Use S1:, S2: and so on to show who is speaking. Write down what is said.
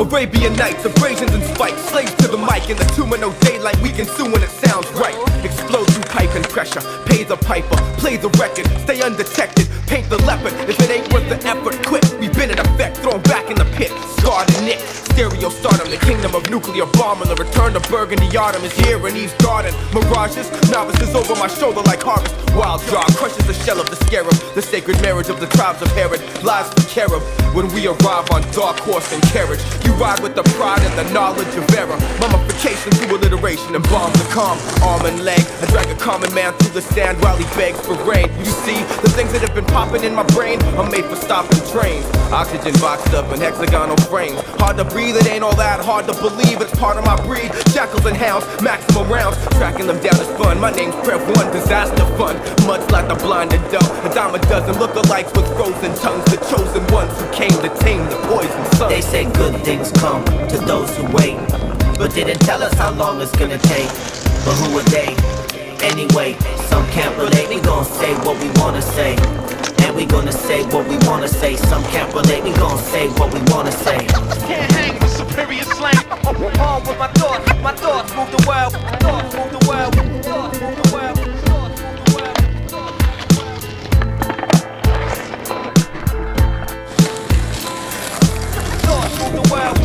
S1: Arabian Nights, abrasions and spikes, slaves to the mic. In the tomb of no daylight, we can sue when it sounds right. Explode through pipe and pressure, pay the piper, play the record, stay undetected, paint the leopard. If it ain't worth the effort, quit. We've been in effect, thrown back in the pit, scarred and nicked. Stereo stardom, the kingdom of nuclear bomb, and the return to Burgundy Autumn is here in Eve's garden. Mirages, novices over my shoulder like harvest. Wild draw crushes the shell of the scarab. The sacred marriage of the tribes of Herod lies for cherub. When we arrive on dark horse and carriage, you ride with the pride and the knowledge of error. Mummification through alliteration and bombs of calm. Arm and leg, I drag a common man through the sand while he begs for rain. You see, the things that have been popping in my brain are made for stopping trains. Oxygen boxed up in hexagonal frames. Hard to breathe, it ain't all that hard to believe. It's part of my breed. Jackals and hounds, maximum rounds. Tracking them down is fun. My name's Prev One, disaster fun. Much like the blind and dumb. A dime a dozen lookalikes with frozen tongues. The chosen ones who came to tame the poison sun.
S2: They say good things come to those who wait, but didn't tell us how long it's gonna take. But who are they? Anyway, some can't relate. We gon' say what we wanna say, and we gonna say what we wanna say. Some can't relate. We gon' say what we wanna say.
S3: Can't hang with superior slang. On with my thoughts move the world. Thoughts move the world. Thoughts move the world. Thoughts move the world.